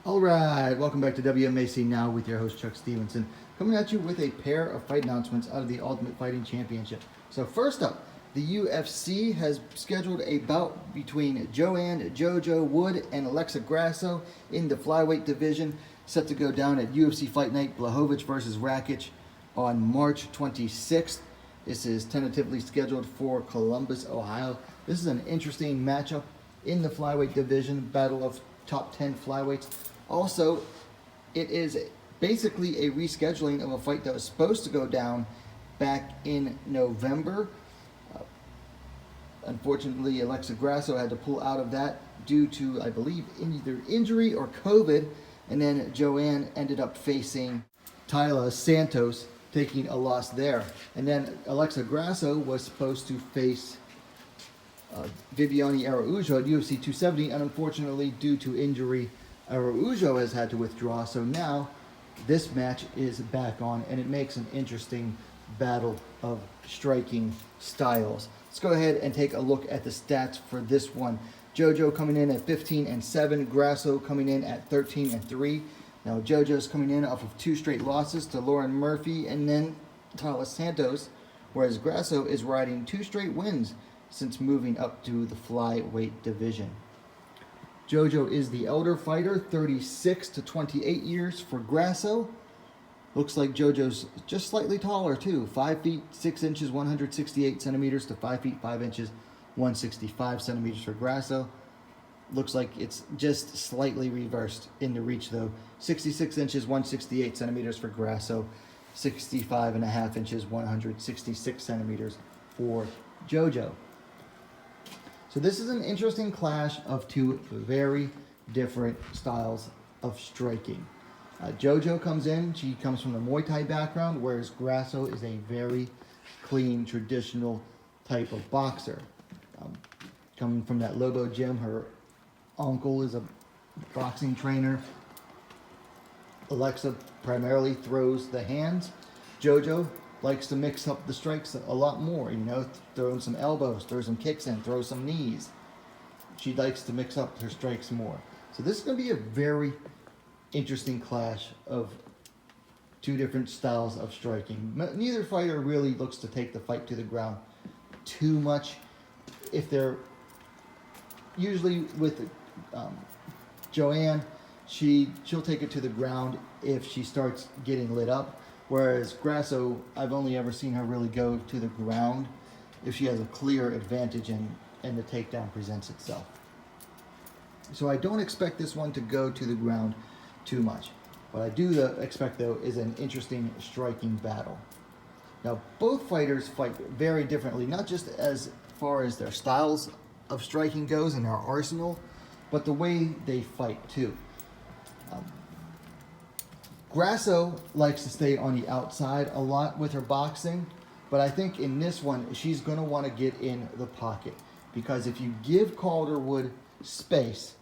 All right, welcome back to WMAC Now with your host Chuck Stevenson, coming at you with a pair of fight announcements out of the Ultimate Fighting Championship. So first up, the UFC has scheduled a bout between Joanne, JoJo Wood, and Alexa Grasso in the flyweight division, set to go down at UFC Fight Night Blachowicz versus Rakic on March 26th. This is tentatively scheduled for Columbus, Ohio. This is an interesting matchup in the flyweight division, battle of top 10 flyweights. Also, it is basically a rescheduling of a fight that was supposed to go down back in November. Unfortunately, Alexa Grasso had to pull out of that due to, I believe, either injury or COVID. And then Joanne ended up facing Tecia Santos, taking a loss there. And then Alexa Grasso was supposed to face Viviane Araújo at UFC 270, and unfortunately, due to injury, Araújo has had to withdraw. So now this match is back on, and it makes an interesting battle of striking styles. Let's go ahead and take a look at the stats for this one. JoJo coming in at 15-7, Grasso coming in at 13-3. Now JoJo's coming in off of 2 straight losses to Lauren Murphy and then Tecia Santos, whereas Grasso is riding 2 straight wins since moving up to the flyweight division. JoJo is the elder fighter, 36 to 28 years for Grasso. Looks like JoJo's just slightly taller too, 5 feet 6 inches, 168 centimeters to 5 feet 5 inches, 165 centimeters for Grasso. Looks like it's just slightly reversed in the reach though. 66 inches, 168 centimeters for Grasso, 65.5 inches, 166 centimeters for JoJo. So this is an interesting clash of 2 very different styles of striking. JoJo comes in, she comes from the Muay Thai background, whereas Grasso is a very clean, traditional type of boxer. Coming from that Lobo gym, her uncle is a boxing trainer. Alexa primarily throws the hands. JoJo likes to mix up the strikes a lot more, throw in some elbows, throw some kicks in, throw some knees. She likes to mix up her strikes more. So this is going to be a very interesting clash of 2 different styles of striking. Neither fighter really looks to take the fight to the ground too much. If they're usually with Joanne, she'll take it to the ground if she starts getting lit up. Whereas Grasso, I've only ever seen her really go to the ground if she has a clear advantage and the takedown presents itself. So I don't expect this one to go to the ground too much. What I do expect though is an interesting striking battle. Now both fighters fight very differently, not just as far as their styles of striking goes and their arsenal, but the way they fight too. Grasso likes to stay on the outside a lot with her boxing, but I think in this one, she's going to want to get in the pocket, because if you give Calderwood space,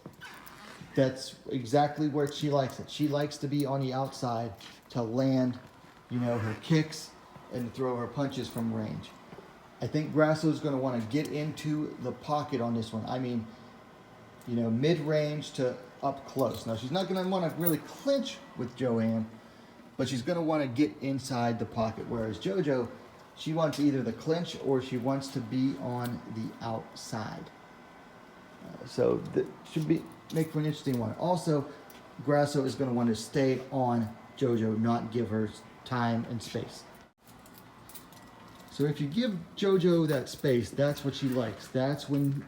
that's exactly where she likes it. She likes to be on the outside to land, her kicks and throw her punches from range. I think Grasso's going to want to get into the pocket on this one. I mean, mid-range to up close. Now, she's not going to want to really clinch with Joanne, but she's going to want to get inside the pocket, whereas JoJo, she wants either the clinch or she wants to be on the outside. So that should make for an interesting one. Also, Grasso is going to want to stay on JoJo, not give her time and space. So if you give JoJo that space, that's what she likes. That's when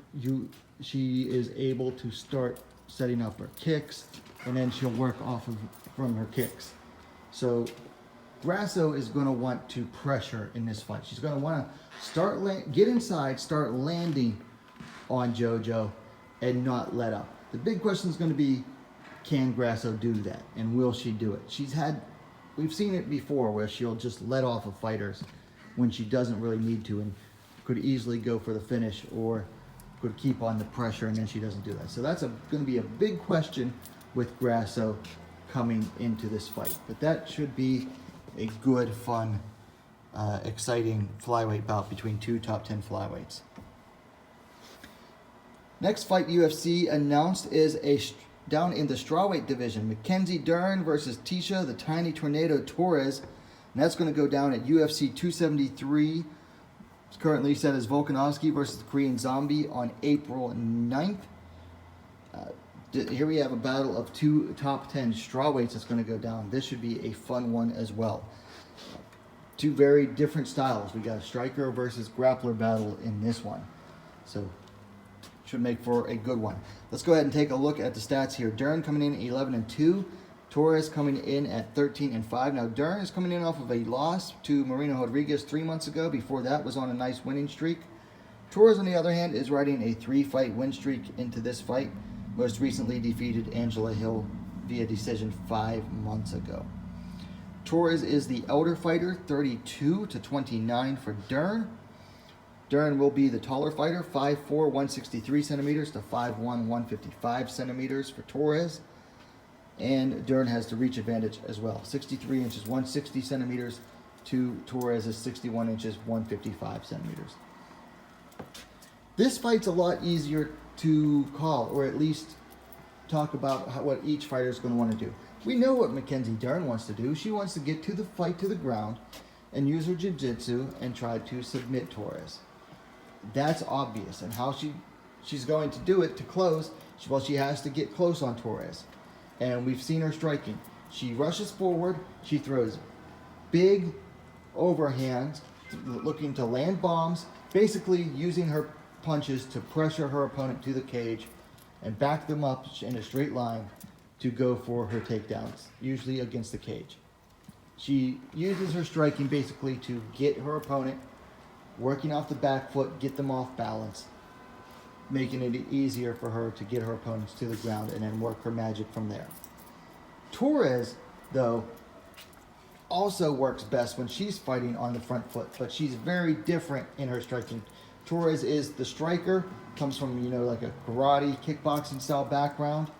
she is able to start setting up her kicks, and then she'll work from her kicks. So Grasso is going to want to pressure in this fight. She's going to want to get inside, start landing on JoJo, and not let up. The big question is going to be, can Grasso do that, and will she do it? We've seen it before where she'll just let off of fighters when she doesn't really need to, and could easily go for the finish or could keep on the pressure, and then she doesn't do that. So that's going to be a big question with Grasso coming into this fight. But that should be a good, fun, exciting flyweight bout between 2 top 10 flyweights. Next fight UFC announced is down in the strawweight division, Mackenzie Dern versus Tecia, the Tiny Tornado Torres. And that's going to go down at UFC 273. It's currently set as Volkanovski versus the Korean Zombie on April 9th. Here we have a battle of two top 10 strawweights that's going to go down. This should be a fun one as well. Two very different styles. We got a striker versus grappler battle in this one. So should make for a good one. Let's go ahead and take a look at the stats here. Dern coming in 11-2. Torres coming in at 13-5. Now Dern is coming in off of a loss to Marina Rodriguez 3 months ago. Before that was on a nice winning streak. Torres, on the other hand, is riding a 3-fight win streak into this fight. Most recently defeated Angela Hill via decision 5 months ago. Torres is the elder fighter, 32-29 for Dern. Dern will be the taller fighter, 5'4", 163 centimeters to 5'1", 155 centimeters for Torres. And Dern has the reach advantage as well, 63 inches, 160 centimeters to Torres' 61 inches, 155 centimeters. This fight's a lot easier to call, or at least talk about what each fighter is going to want to do. We know what Mackenzie Dern wants to do. She wants to get to the fight to the ground and use her jiu-jitsu and try to submit Torres. That's obvious. And how she's going to do it to close, well, she has to get close on Torres. And we've seen her striking. She rushes forward. She throws big overhands, looking to land bombs, basically using her punches to pressure her opponent to the cage and back them up in a straight line to go for her takedowns, usually against the cage. She uses her striking basically to get her opponent working off the back foot, get them off balance, making it easier for her to get her opponents to the ground and then work her magic from there. Torres, though, also works best when she's fighting on the front foot, but she's very different in her striking. Torres is the striker, comes from, like a karate, kickboxing style background.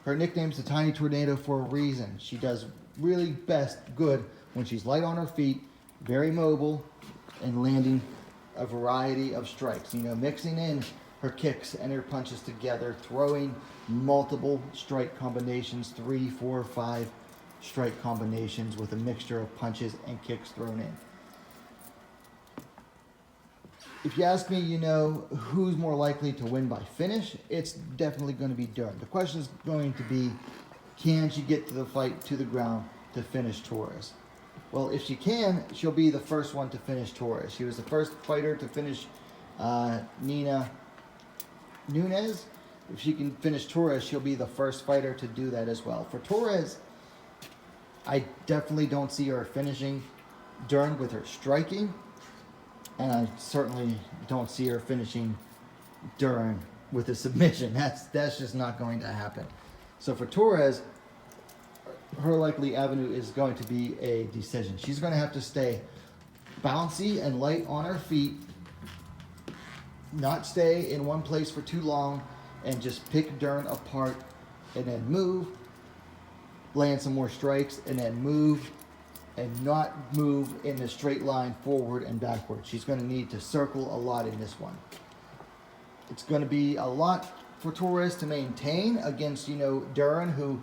Her nickname's the Tiny Tornado for a reason. She does really good when she's light on her feet, very mobile, and landing a variety of strikes. Mixing in her kicks and her punches together, throwing multiple strike combinations, 3, 4, 5 strike combinations with a mixture of punches and kicks thrown in. If you ask me, who's more likely to win by finish, it's definitely going to be Dern. The question is going to be, can she get to the fight to the ground to finish Torres? Well, if she can, she'll be the first one to finish Torres. She was the first fighter to finish Nina Nunes. If she can finish Torres, she'll be the first fighter to do that as well. For Torres, I definitely don't see her finishing Dern with her striking. And I certainly don't see her finishing Dern with a submission. That's just not going to happen. So for Torres, her likely avenue is going to be a decision. She's going to have to stay bouncy and light on her feet, not stay in one place for too long, and just pick Dern apart and then move, land some more strikes, and then move, and not move in a straight line forward and backward. She's going to need to circle a lot in this one. It's going to be a lot for Torres to maintain against, Dern, who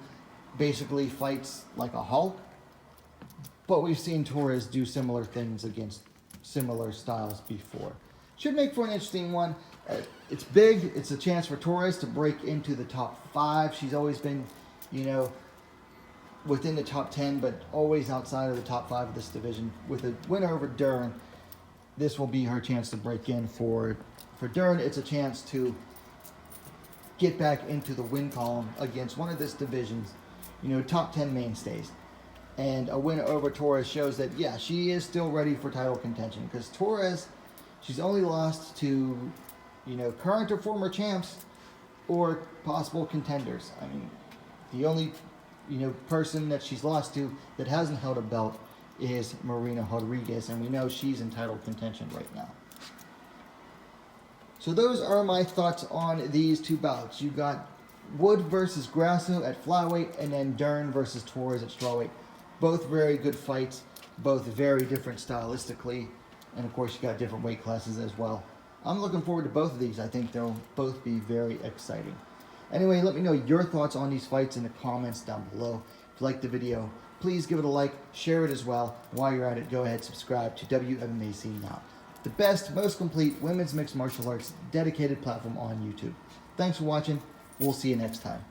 basically fights like a Hulk. But we've seen Torres do similar things against similar styles before. Should make for an interesting one. It's big. It's a chance for Torres to break into the top 5. She's always been, within the top 10, but always outside of the top 5 of this division. With a win over Dern, this will be her chance to break in. For Dern, it's a chance to get back into the win column against one of this division's, top 10 mainstays. And a win over Torres shows that, yeah, she is still ready for title contention. Because Torres, she's only lost to, current or former champs or possible contenders. I mean, the only person that she's lost to that hasn't held a belt is Marina Rodriguez, and we know she's in title contention right now. So those are my thoughts on these two bouts. You got Wood versus Grasso at flyweight, and then Dern versus Torres at strawweight. Both very good fights, both very different stylistically, and of course you got different weight classes as well. I'm looking forward to both of these. I think they'll both be very exciting. Anyway, let me know your thoughts on these fights in the comments down below. If you liked the video, please give it a like, share it as well. While you're at it, go ahead, subscribe to WMMA Scene Now, the best, most complete women's mixed martial arts dedicated platform on YouTube. Thanks for watching. We'll see you next time.